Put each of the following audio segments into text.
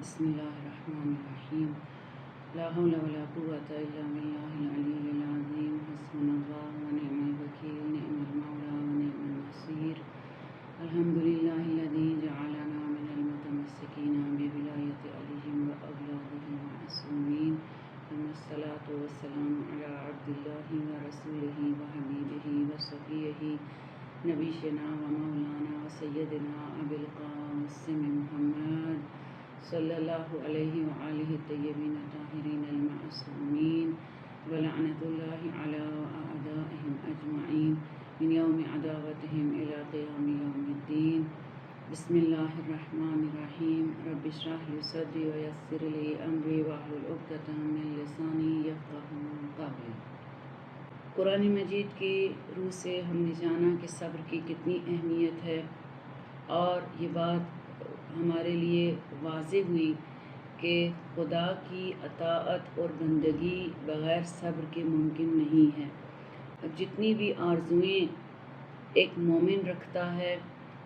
بسم اللہ الرحمن الرحیم لا حول ولا قوة الا باللہ العلی العظیم حسبنا اللہ ونعم الوکیل نعم المولا ونعم النصیر الحمدللہ الذی جعلنا من المتمسکین بولایۃ علیہم واولادہم معصومین ثم الصلاة والسلام علی عبد اللہ ورسولہ وحبیبہ وصفیہ نبینا ومولانا وسیدنا ابی القاسم محمد صلی اللہ علیہ وآلہ الطیبین الطاہرین المعصومین ولعنۃ اللہ علی اعدائہم اجمعین من یوم عداوتہم الی قیام یوم الدین. بسم اللہ الرحمن الرحیم. رب اشرح لی صدری ویسر لی امری واحلل عقدۃ من لسانی یفقہوا قولی. قرآن مجید کی روح سے ہم نے جانا کہ صبر کی کتنی اہمیت ہے، اور یہ بات ہمارے لیے واضح ہوئی کہ خدا کی اطاعت اور بندگی بغیر صبر کے ممکن نہیں ہے. اب جتنی بھی آرزوئیں ایک مومن رکھتا ہے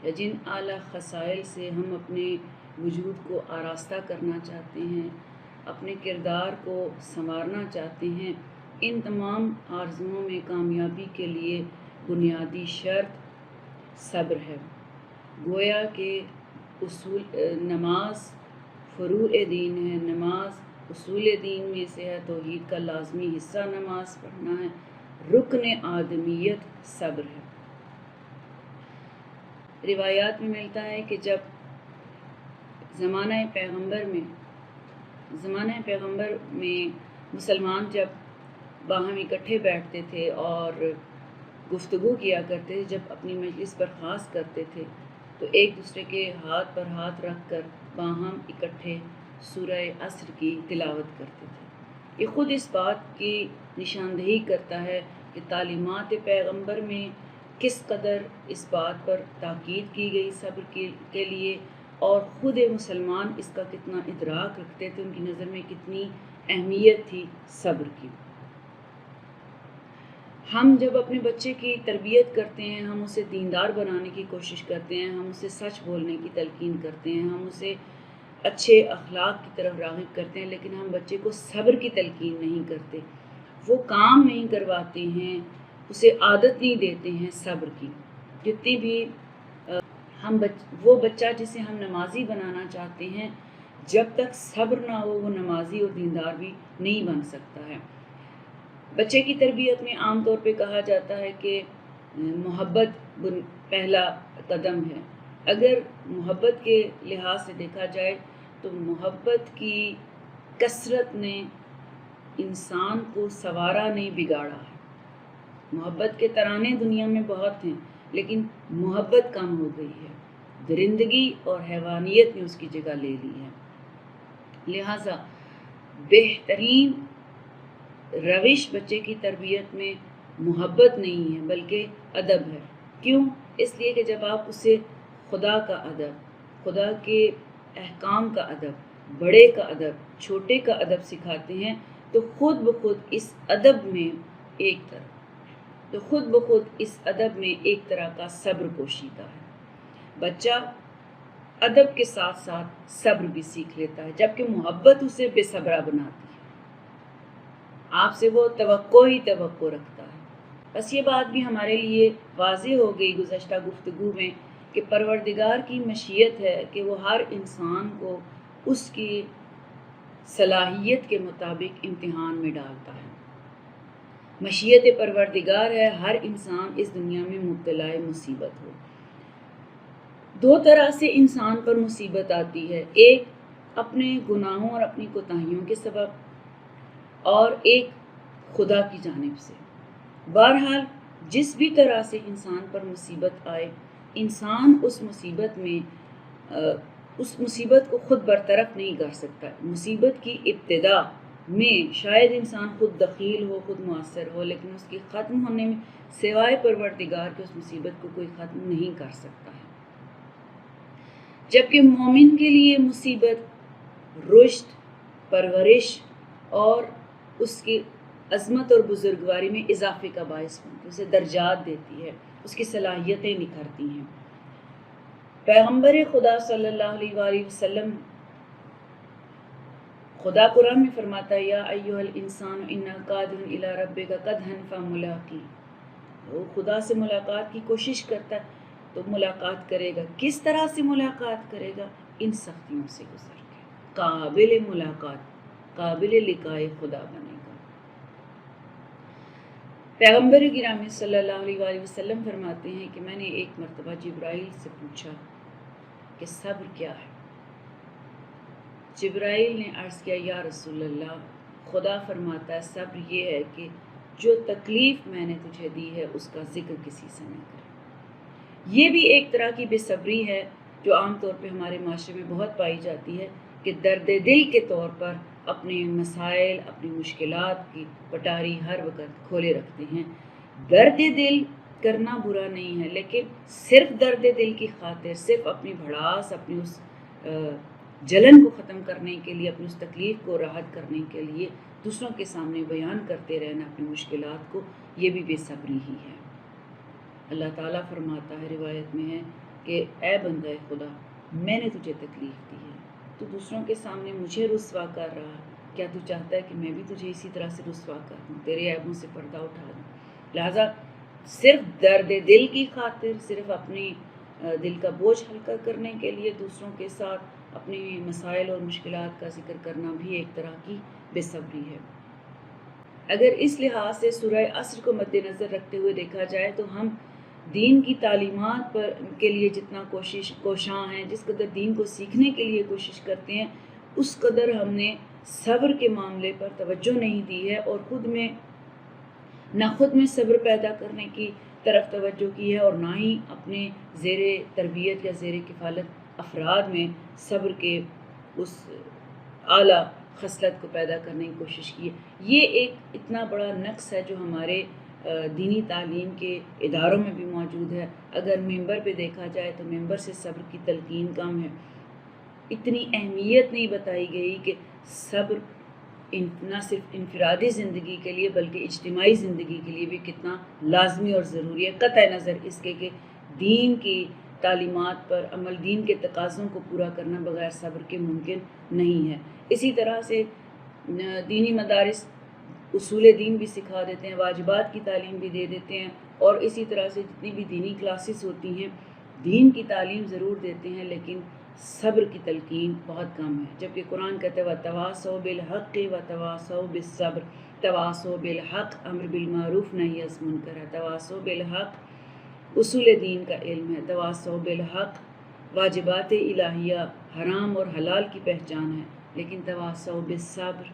یا جن اعلیٰ خصائل سے ہم اپنے وجود کو آراستہ کرنا چاہتے ہیں، اپنے کردار کو سنوارنا چاہتے ہیں، ان تمام آرزوؤں میں کامیابی کے لیے بنیادی شرط صبر ہے. گویا کہ نماز فروع دین ہے، نماز اصول دین میں سے ہے، توحید کا لازمی حصہ نماز پڑھنا ہے، رکن آدمیت صبر ہے. روایات میں ملتا ہے کہ جب زمانہ پیغمبر میں مسلمان جب باہم اکٹھے بیٹھتے تھے اور گفتگو کیا کرتے تھے، جب اپنی مجلس برخاست کرتے تھے تو ایک دوسرے کے ہاتھ پر ہاتھ رکھ کر باہم اکٹھے سورہ عصر کی تلاوت کرتے تھے. یہ خود اس بات کی نشاندہی کرتا ہے کہ تعلیمات پیغمبر میں کس قدر اس بات پر تاکید کی گئی صبر کے لیے، اور خود مسلمان اس کا کتنا ادراک رکھتے تھے، ان کی نظر میں کتنی اہمیت تھی صبر کی. ہم جب اپنے بچے کی تربیت کرتے ہیں، ہم اسے دیندار بنانے کی کوشش کرتے ہیں، ہم اسے سچ بولنے کی تلقین کرتے ہیں، ہم اسے اچھے اخلاق کی طرف راغب کرتے ہیں، لیکن ہم بچے کو صبر کی تلقین نہیں کرتے، وہ کام نہیں کرواتے ہیں، اسے عادت نہیں دیتے ہیں صبر کی. جتنی بھی وہ بچہ جسے ہم نمازی بنانا چاہتے ہیں، جب تک صبر نہ ہو وہ نمازی اور دیندار بھی نہیں بن سکتا ہے. بچے کی تربیت میں عام طور پہ کہا جاتا ہے کہ محبت پہلا قدم ہے. اگر محبت کے لحاظ سے دیکھا جائے تو محبت کی کثرت نے انسان کو سنوارا نہیں بگاڑا ہے. محبت کے ترانے دنیا میں بہت ہیں، لیکن محبت کم ہو گئی ہے، درندگی اور حیوانیت نے اس کی جگہ لے لی ہے. لہٰذا بہترین روش بچے کی تربیت میں محبت نہیں ہے بلکہ ادب ہے. کیوں؟ اس لیے کہ جب آپ اسے خدا کا ادب، خدا کے احکام کا ادب، بڑے کا ادب، چھوٹے کا ادب سکھاتے ہیں تو خود بخود اس ادب میں ایک طرح کا صبر پوشیدہ ہے. بچہ ادب کے ساتھ ساتھ صبر بھی سیکھ لیتا ہے، جبکہ محبت اسے بے صبرا بناتی ہے، آپ سے وہ توقع رکھتا ہے. بس یہ بات بھی ہمارے لیے واضح ہو گئی گزشتہ گفتگو میں کہ پروردگار کی مشیت ہے کہ وہ ہر انسان کو اس کی صلاحیت کے مطابق امتحان میں ڈالتا ہے. مشیت پروردگار ہے ہر انسان اس دنیا میں مبتلا مصیبت ہو. دو طرح سے انسان پر مصیبت آتی ہے، ایک اپنے گناہوں اور اپنی کوتاہیوں کے سبب، اور ایک خدا کی جانب سے. بہرحال جس بھی طرح سے انسان پر مصیبت آئے، انسان اس مصیبت کو خود برطرف نہیں کر سکتا. مصیبت کی ابتدا میں شاید انسان خود دخیل ہو، خود مؤثر ہو، لیکن اس کی ختم ہونے میں سوائے پروردگار کے اس مصیبت کو کوئی ختم نہیں کر سکتا ہے. جبکہ مومن کے لیے مصیبت رشد، پرورش اور اس کی عظمت اور بزرگواری میں اضافے کا باعث بنتی ہے، اسے درجات دیتی ہے، اس کی صلاحیتیں نکھرتی ہیں. پیغمبر خدا صلی اللہ علیہ وآلہ وسلم خدا قرآن میں فرماتا ہے یا ایھا الانسان انک قادر الی ربک قدحا فملاقی، وہ خدا سے ملاقات کی کوشش کرتا ہے تو ملاقات کرے گا. کس طرح سے ملاقات کرے گا؟ ان سختیوں سے گزر کے قابل ملاقات، قابل لقائے خدا بنے گا. پیغمبر گرامی صلی اللہ علیہ وآلہ وسلم فرماتے ہیں کہ میں نے ایک مرتبہ جبرائیل سے پوچھا کہ صبر کیا ہے. جبرائیل نے عرض کیا یا رسول اللہ، خدا فرماتا ہے صبر یہ ہے کہ جو تکلیف میں نے تجھے دی ہے اس کا ذکر کسی سے نہ کرے. یہ بھی ایک طرح کی بے صبری ہے جو عام طور پہ ہمارے معاشرے میں بہت پائی جاتی ہے کہ درد دل کے طور پر اپنے مسائل، اپنی مشکلات کی پٹاری ہر وقت کھولے رکھتے ہیں. درد دل کرنا برا نہیں ہے، لیکن صرف درد دل کی خاطر، صرف اپنی بھڑاس، اپنی اس جلن کو ختم کرنے کے لیے، اپنی اس تکلیف کو راحت کرنے کے لیے دوسروں کے سامنے بیان کرتے رہنا اپنی مشکلات کو، یہ بھی بے صبری ہی ہے. اللہ تعالیٰ فرماتا ہے، روایت میں ہے کہ اے بندہ خدا، میں نے تجھے تکلیف دی ہے، تو دوسروں کے سامنے مجھے رسوا کر رہا ہے، کیا تو چاہتا ہے کہ میں بھی تجھے اسی طرح سے رسوا کر دوں، تیرے عیبوں سے پردہ اٹھا دوں؟ لہٰذا صرف درد دل کی خاطر، صرف اپنی دل کا بوجھ ہلکا کرنے کے لیے دوسروں کے ساتھ اپنی مسائل اور مشکلات کا ذکر کرنا بھی ایک طرح کی بے صبری ہے. اگر اس لحاظ سے سورہ عصر کو مد نظر رکھتے ہوئے دیکھا جائے تو ہم دین کی تعلیمات کے لیے جتنا کوشاں ہیں، جس قدر دین کو سیکھنے کے لیے کوشش کرتے ہیں، اس قدر ہم نے صبر کے معاملے پر توجہ نہیں دی ہے، اور خود میں صبر پیدا کرنے کی طرف توجہ کی ہے، اور نہ ہی اپنے زیر تربیت یا زیر کفالت افراد میں صبر کے اس اعلیٰ خصلت کو پیدا کرنے کی کوشش کی ہے. یہ ایک اتنا بڑا نقص ہے جو ہمارے دینی تعلیم کے اداروں میں بھی موجود ہے. اگر ممبر پہ دیکھا جائے تو ممبر سے صبر کی تلقین کم ہے. اتنی اہمیت نہیں بتائی گئی کہ صبر نہ صرف انفرادی زندگی کے لیے بلکہ اجتماعی زندگی کے لیے بھی کتنا لازمی اور ضروری ہے، قطع نظر اس کے کہ دین کی تعلیمات پر عمل، دین کے تقاضوں کو پورا کرنا بغیر صبر کے ممکن نہیں ہے. اسی طرح سے دینی مدارس اصول دین بھی سکھا دیتے ہیں، واجبات کی تعلیم بھی دے دیتے ہیں، اور اسی طرح سے جتنی بھی دینی کلاسز ہوتی ہیں دین کی تعلیم ضرور دیتے ہیں، لیکن صبر کی تلقین بہت کم ہے. جبکہ قرآن کہتے ہیں وَتَوَاصَوْا بِالْحَقِّ وَتَوَاصَوْا بِالصَّبْرِ. تواصو بالحق امر بالمعروف نہی از منکر ہے. تواصو بالحق اصول دین کا علم ہے. تواصو بالحق واجبات الہیہ، حرام اور حلال کی پہچان ہے. لیکن تواصو بالصبر،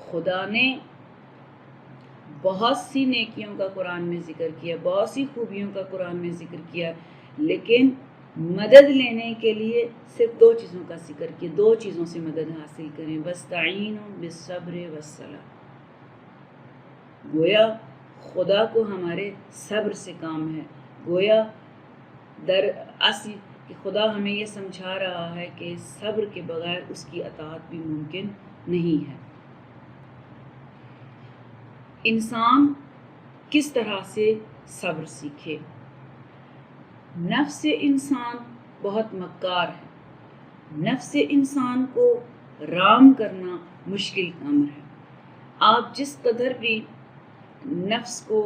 خدا نے بہت سی نیکیوں کا قرآن میں ذکر کیا، بہت سی خوبیوں کا قرآن میں ذکر کیا، لیکن مدد لینے کے لیے صرف 2 چیزوں کا ذکر کیا. 2 چیزوں سے مدد حاصل کریں، وَاسْتَعِینُوا بِالصَّبْرِ وَالصَّلَاةِ. گویا خدا کو ہمارے صبر سے کام ہے. گویا در اصل کہ خدا ہمیں یہ سمجھا رہا ہے کہ صبر کے بغیر اس کی اطاعت بھی ممکن نہیں ہے. انسان کس طرح سے صبر سیکھے؟ نفس انسان بہت مکار ہے. نفس انسان کو رام کرنا مشکل امر ہے. آپ جس قدر بھی نفس کو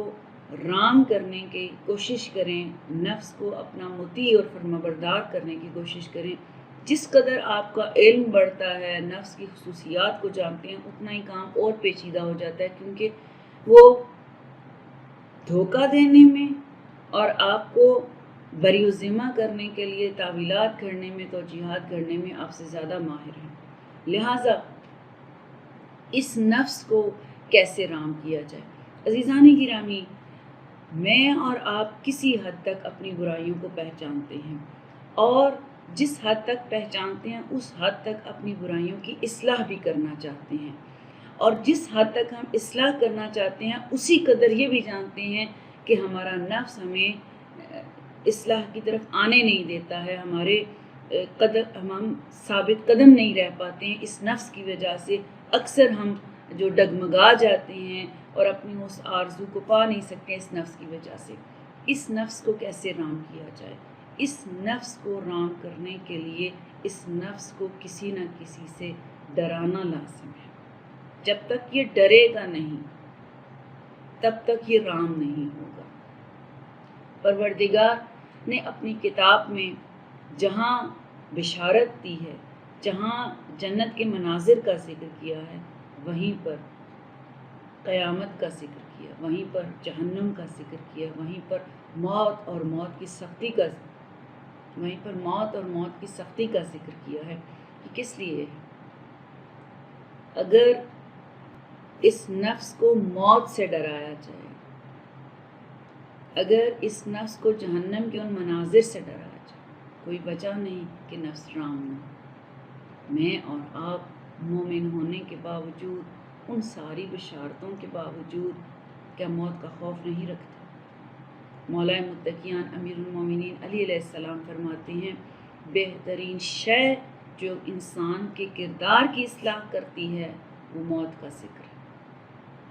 رام کرنے کی کوشش کریں، نفس کو اپنا مطیع اور فرمانبردار کرنے کی کوشش کریں، جس قدر آپ کا علم بڑھتا ہے، نفس کی خصوصیات کو جانتے ہیں، اتنا ہی کام اور پیچیدہ ہو جاتا ہے، کیونکہ وہ دھوکہ دینے میں اور آپ کو بری و ذمہ کرنے کے لیے تعویلات کرنے میں، توجیہات کرنے میں آپ سے زیادہ ماہر ہیں. لہٰذا اس نفس کو کیسے رام کیا جائے؟ عزیزان گرامی، میں اور آپ کسی حد تک اپنی برائیوں کو پہچانتے ہیں، اور جس حد تک پہچانتے ہیں اس حد تک اپنی برائیوں کی اصلاح بھی کرنا چاہتے ہیں، اور جس حد تک ہم اصلاح کرنا چاہتے ہیں اسی قدر یہ بھی جانتے ہیں کہ ہمارا نفس ہمیں اصلاح کی طرف آنے نہیں دیتا ہے. ہمارے ہم ثابت قدم نہیں رہ پاتے ہیں. اس نفس کی وجہ سے اکثر ہم جو ڈگمگا جاتے ہیں اور اپنی اس آرزو کو پا نہیں سکتے اس نفس کی وجہ سے. اس نفس کو کیسے رام کیا جائے؟ اس نفس کو رام کرنے کے لیے اس نفس کو کسی نہ کسی سے ڈرانا لازم ہے. جب تک یہ ڈرے گا نہیں تب تک یہ رام نہیں ہوگا. پروردگار نے اپنی کتاب میں جہاں بشارت دی ہے، جہاں جنت کے مناظر کا ذکر کیا ہے، وہیں پر قیامت کا ذکر کیا، وہیں پر جہنم کا ذکر کیا، وہیں پر موت اور موت کی سختی کا ذکر کیا ہے. کہ کس لیے؟ اگر اس نفس کو موت سے ڈرایا جائے، اگر اس نفس کو جہنم کے ان مناظر سے ڈرایا جائے، کوئی وجہ نہیں کہ نفس رام نہ ہو. میں اور آپ مومن ہونے کے باوجود، ان ساری بشارتوں کے باوجود کیا موت کا خوف نہیں رکھتے؟ مولا متقیان امیر المومنین علی علیہ السلام فرماتے ہیں بہترین شے جو انسان کے کردار کی اصلاح کرتی ہے وہ موت کا ذکر ہے.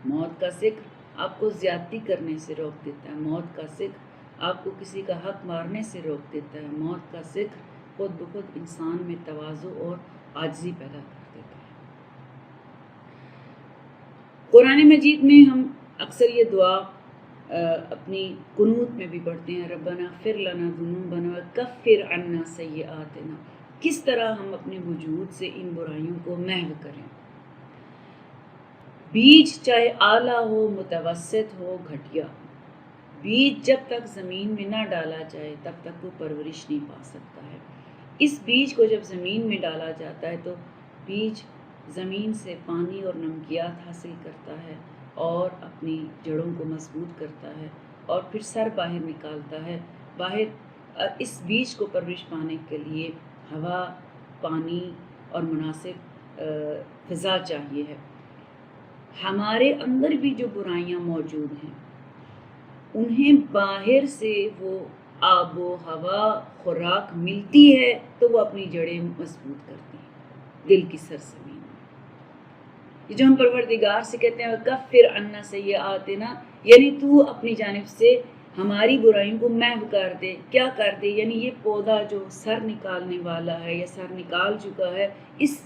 موت کا ذکر آپ کو زیادتی کرنے سے روک دیتا ہے. موت کا ذکر آپ کو کسی کا حق مارنے سے روک دیتا ہے. موت کا ذکر خود بخود انسان میں تواضع اور عاجزی پیدا کر دیتا ہے. قرآن مجید میں ہم اکثر یہ دعا اپنی قنوت میں بھی پڑھتے ہیں، ربنا اغفر لنا ذنوبنا وکفر عنا سیئاتنا. کس طرح ہم اپنے وجود سے ان برائیوں کو محو کریں. بیج چاہے اعلیٰ ہو، متوسط ہو، گھٹیا ہو، بیج جب تک زمین میں نہ ڈالا جائے تب تک وہ پرورش نہیں پا سکتا ہے. اس بیج کو جب زمین میں ڈالا جاتا ہے تو بیج زمین سے پانی اور نمکیات حاصل کرتا ہے اور اپنی جڑوں کو مضبوط کرتا ہے اور پھر سر باہر نکالتا ہے. باہر اس بیج کو پرورش پانے کے لیے ہوا، پانی اور مناسب فضا چاہیے ہے. ہمارے اندر بھی جو برائیاں موجود ہیں انہیں باہر سے وہ آب و ہوا خوراک ملتی ہے تو وہ اپنی جڑیں مضبوط کرتی ہیں دل کی سرزمین میں. یہ جو ہم پروردگار سے کہتے ہیں وَكَفِّرْ عَنَّا سَيِّئَاتِنَا، یعنی تو اپنی جانب سے ہماری برائیوں کو محو کر دے. کیا کر دے؟ یعنی یہ پودا جو سر نکالنے والا ہے یا سر نکال چکا ہے، اس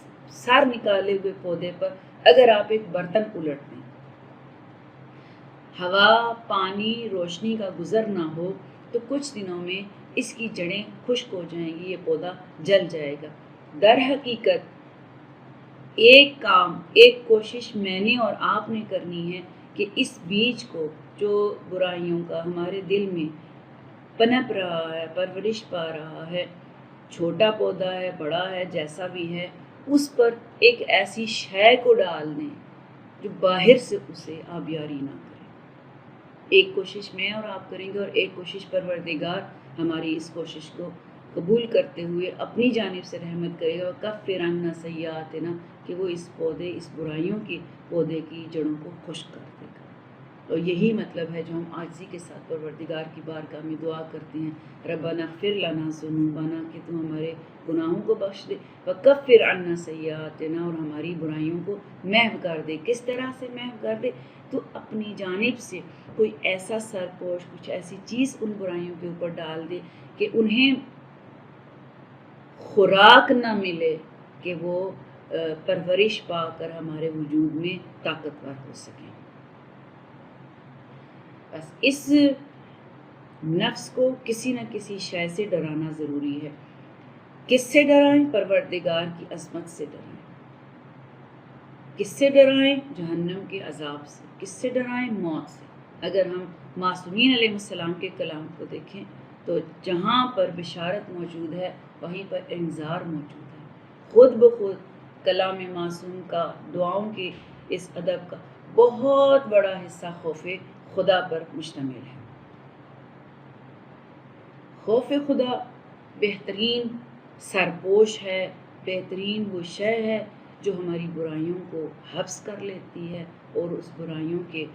سر نکالے ہوئے پودے پر اگر آپ ایک برتن الٹ دیں، ہوا، پانی، روشنی کا گزر نہ ہو تو کچھ دنوں میں اس کی جڑیں خشک ہو جائیں گی، یہ پودا جل جائے گا. در حقیقت ایک کام، ایک کوشش میں نے اور آپ نے کرنی ہے کہ اس بیج کو جو برائیوں کا ہمارے دل میں پنپ رہا ہے، پرورش پا رہا ہے، چھوٹا پودا ہے، بڑا ہے، جیسا بھی ہے، اس پر ایک ایسی شے کو ڈال دیں جو باہر سے اسے آبیاری نہ کرے. ایک کوشش میں اور آپ کریں گے اور ایک کوشش پروردگار ہماری اس کوشش کو قبول کرتے ہوئے اپنی جانب سے رحمت کرے گا. وَكَفِّرْ عَنَّا سَيِّئَاتِنَا، کہ وہ اس پودے، اس برائیوں کے پودے کی جڑوں کو خشک کر دے گا. اور یہی مطلب ہے جو ہم عاجزی کے ساتھ پروردگار کی بارگاہ میں دعا کرتے ہیں، ربنا اغفر لنا ذنوبنا، کہ تو ہمارے گناہوں کو بخش دے، وَكَفِّرْ عَنَّا سَيِّئَاتِنَا، اور ہماری برائیوں کو محو کر دے. کس طرح سے محو کر دے؟ تو اپنی جانب سے کوئی ایسا سرپوش، کچھ ایسی چیز ان برائیوں کے اوپر ڈال دے کہ انہیں خوراک نہ ملے کہ وہ پرورش پا کر ہمارے وجود میں طاقتور ہو سکیں. بس اس نفس کو کسی نہ کسی شے سے ڈرانا ضروری ہے. کس سے ڈرائیں؟ پروردگار کی عظمت سے ڈرائیں. کس سے ڈرائیں؟ جہنم کے عذاب سے. کس سے ڈرائیں؟ موت سے. اگر ہم معصومین علیہ السلام کے کلام کو دیکھیں تو جہاں پر بشارت موجود ہے وہیں پر انذار موجود ہے. خود بخود کلام معصوم کا، دعاؤں کے اس ادب کا بہت بڑا حصہ خوف خدا پر مشتمل ہے. خوف خدا بہترین سرپوش ہے، بہترین وہ شے ہے جو ہماری برائیوں کو حبس کر لیتی ہے اور اس برائیوں کے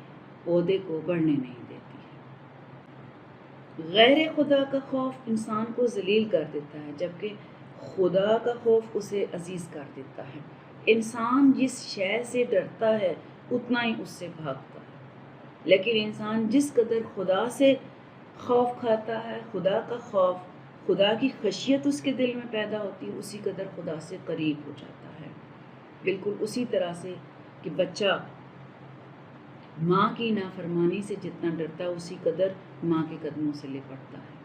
پودے کو بڑھنے نہیں دیتی ہے. غیر خدا کا خوف انسان کو ذلیل کر دیتا ہے، جبکہ خدا کا خوف اسے عزیز کر دیتا ہے. انسان جس شے سے ڈرتا ہے اتنا ہی اس سے بھاگتا ہے، لیکن انسان جس قدر خدا سے خوف کھاتا ہے، خدا کا خوف، خدا کی خشیت اس کے دل میں پیدا ہوتی ہے، اسی قدر خدا سے قریب ہو جاتا ہے۔ بالکل اسی طرح سے کہ بچہ ماں کی نافرمانی سے جتنا ڈرتا ہے اسی قدر ماں کے قدموں سے لپٹتا ہے،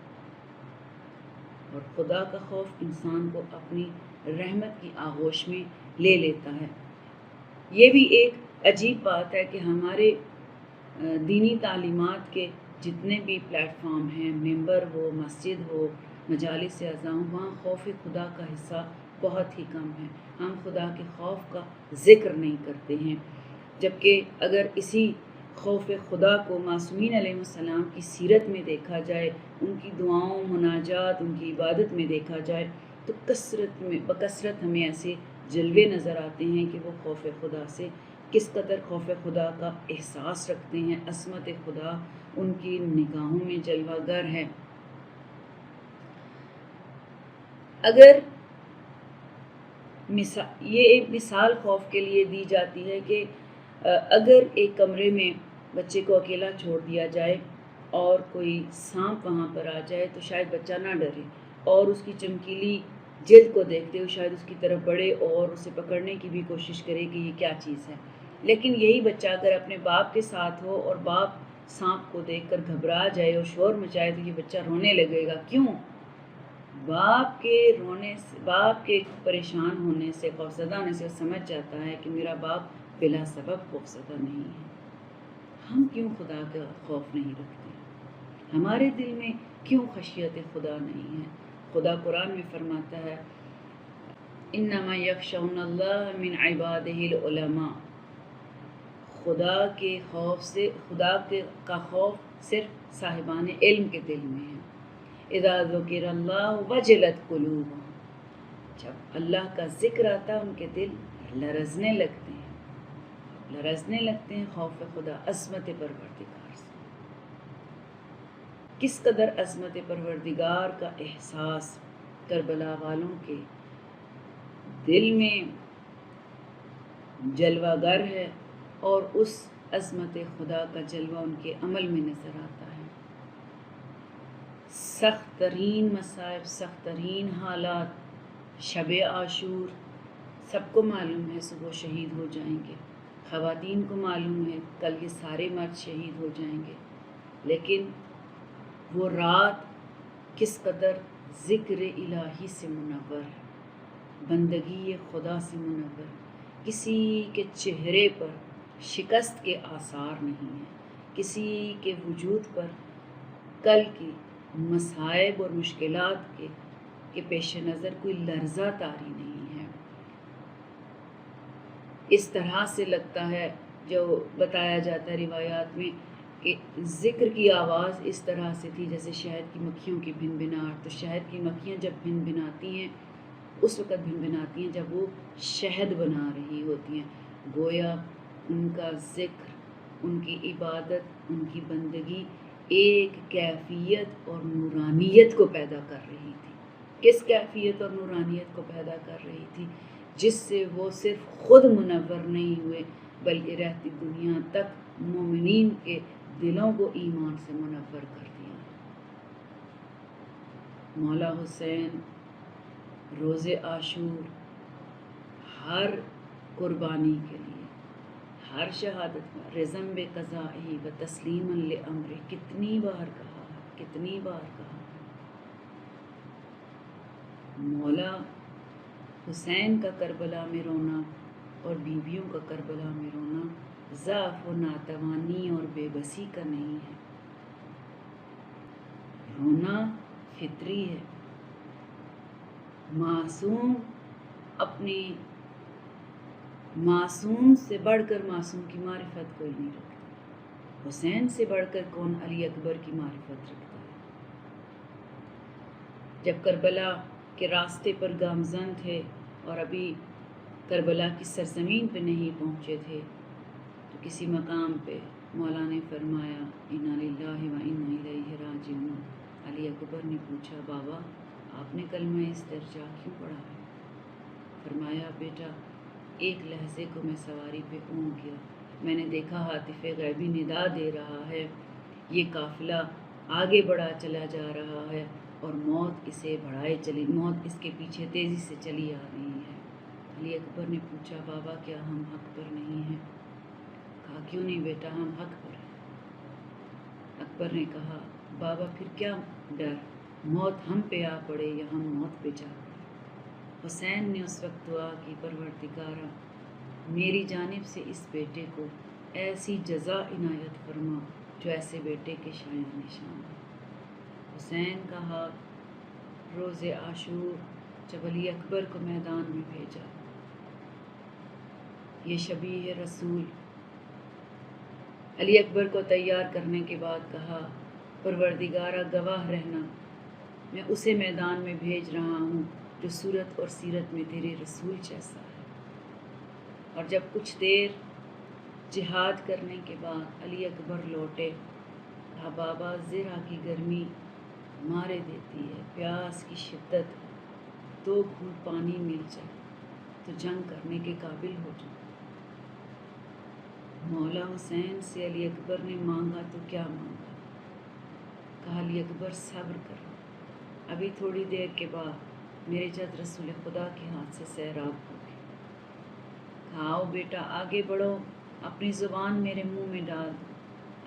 اور خدا کا خوف انسان کو اپنی رحمت کی آغوش میں لے لیتا ہے۔ یہ بھی ایک عجیب بات ہے کہ ہمارے دینی تعلیمات کے جتنے بھی پلیٹ فارم ہیں، ممبر ہو، مسجد ہو، مجالس اعضاء ہوں، وہاں خوف خدا کا حصہ بہت ہی کم ہے۔ ہم خدا کے خوف کا ذکر نہیں کرتے ہیں، جبکہ اگر اسی خوف خدا کو معصومین علیہ السلام کی سیرت میں دیکھا جائے، ان کی دعاؤں، مناجات، ان کی عبادت میں دیکھا جائے تو بکثرت ہمیں ایسے جلوے نظر آتے ہیں کہ وہ خوف خدا سے کس قدر خوف خدا کا احساس رکھتے ہیں، عظمت خدا ان کی نگاہوں میں جلوہ گر ہے۔ اگر یہ ایک مثال خوف کے لیے دی جاتی ہے کہ اگر ایک کمرے میں بچے کو اکیلا چھوڑ دیا جائے اور کوئی سانپ وہاں پر آ جائے تو شاید بچہ نہ ڈرے، اور اس کی چمکیلی جلد کو دیکھتے ہوئے شاید اس کی طرف بڑھے اور اسے پکڑنے کی بھی کوشش کرے کہ یہ کیا چیز ہے۔ لیکن یہی بچہ اگر اپنے باپ کے ساتھ ہو اور باپ سانپ کو دیکھ کر گھبرا جائے اور شور مچائے تو یہ بچہ رونے لگے گا۔ کیوں؟ باپ کے رونے سے، باپ کے پریشان ہونے سے، خوفزدہ ہونے سے سمجھ جاتا ہے کہ میرا باپ بلا سبب خوفزدہ نہیں ہے۔ ہم کیوں خدا کا خوف نہیں رکھتے؟ ہمارے دل میں کیوں خشیت خدا نہیں ہے؟ خدا قرآن میں فرماتا ہے انما یخشون اللہ من عبادہ العلماء، خدا کے خوف سے، کا خوف صرف صاحبان علم کے دل میں ہے۔ اذا ذکر اللہ وجلت قلوبہم، جب اللہ کا ذکر آتا ہے ان کے دل لرزنے لگتے ہیں خوف خدا، عظمت پروردگار سے۔ کس قدر عظمت پروردگار کا احساس کربلا والوں کے دل میں جلوہ گر ہے، اور اس عظمت خدا کا جلوہ ان کے عمل میں نظر آتا ہے۔ سخت ترین مصائب، سخت ترین حالات، شب عاشور سب کو معلوم ہے صبح شہید ہو جائیں گے، خواتین کو معلوم ہے کل یہ سارے مرد شہید ہو جائیں گے، لیکن وہ رات کس قدر ذکر الہی سے منور ہے، بندگی خدا سے منور، کسی کے چہرے پر شکست کے آثار نہیں ہیں، کسی کے وجود پر کل کی مصائب اور مشکلات کے پیش نظر کوئی لرزہ طاری نہیں ہے۔ اس طرح سے لگتا ہے، جو بتایا جاتا ہے روایات میں، کہ ذکر کی آواز اس طرح سے تھی جیسے شہد کی مکھیوں کی بھن بھناہٹ۔ تو شہد کی مکھیاں جب بھن بھناتی ہیں اس وقت بھن بھناتی ہیں جب وہ شہد بنا رہی ہوتی ہیں، گویا ان کا ذکر، ان کی عبادت، ان کی بندگی ایک کیفیت اور نورانیت کو پیدا کر رہی تھی۔ کس کیفیت اور نورانیت کو پیدا کر رہی تھی؟ جس سے وہ صرف خود منور نہیں ہوئے بلکہ رہتی دنیا تک مومنین کے دلوں کو ایمان سے منور کر دیا۔ مولا حسین روز عاشور ہر قربانی کے لیے، ہر شہادت میں رضم بقضائہ و تسلیما لامرہ کتنی بار کہا، کتنی بار کہا۔ مولا حسین کا کربلا میں رونا اور بیویوں کا کربلا میں رونا ضعف و ناتوانی اور بے بسی کا نہیں ہے، رونا فطری ہے۔ معصوم اپنی معصوم سے بڑھ کر معصوم کی معرفت کوئی نہیں رکھتا، حسین سے بڑھ کر کون علی اکبر کی معرفت رکھتا ہے؟ جب کربلا کے راستے پر گامزن تھے اور ابھی کربلا کی سرزمین پہ نہیں پہنچے تھے تو کسی مقام پہ مولا نے فرمایا انا للہ و انا الیہ راجعون۔ علی اکبر نے پوچھا بابا آپ نے کلمہ استرجاع کیوں پڑھا ہے؟ فرمایا بیٹا ایک لحظے کو میں سواری پہ اونگ گیا، میں نے دیکھا ہاتف غیبی ندا دے رہا ہے، یہ قافلہ آگے بڑھا چلا جا رہا ہے اور موت اس کے پیچھے تیزی سے چلی آ رہی ہے۔ علی اکبر نے پوچھا بابا کیا ہم حق پر نہیں ہیں؟ کہا کیوں نہیں بیٹا، ہم حق پر ہیں۔ اکبر نے کہا بابا پھر کیا ڈر، موت ہم پہ آ پڑے یا ہم موت پہ جا پڑے۔ حسین نے اس وقت دعا کی پروردگارا میری جانب سے اس بیٹے کو ایسی جزا عنایت فرما جو ایسے بیٹے کے شایان نشان ہے۔ حسین کا ہاتھ روز عاشور جب علی اکبر کو میدان میں بھیجا، یہ شبیہ رسول علی اکبر کو تیار کرنے کے بعد کہا پروردگارا گواہ رہنا میں اسے میدان میں بھیج رہا ہوں جو صورت اور سیرت میں تیرے رسول جیسا ہے۔ اور جب کچھ دیر جہاد کرنے کے بعد علی اکبر لوٹے، کہا بابا زرہ کی گرمی مارے دیتی ہے، پیاس کی شدت ہے، 2 گھونٹ پانی مل جائے تو جنگ کرنے کے قابل ہو جائے۔ مولا حسین سے علی اکبر نے مانگا تو کیا مانگا؟ کہا علی اکبر صبر کرو، ابھی تھوڑی دیر کے بعد میرے جد رسول خدا کے ہاتھ سے سیراب ہوگی۔ کہا آؤ بیٹا آگے بڑھو، اپنی زبان میرے منہ میں ڈال دو۔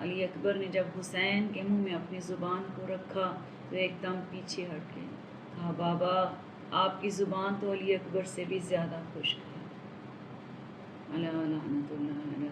علی اکبر نے جب حسین کے منہ میں اپنی زبان کو رکھا تو ایک دم پیچھے ہٹ گئے۔ کہا بابا آپ کی زبان تو علی اکبر سے بھی زیادہ خشک ہے۔ الا لعنت اللہ علیہ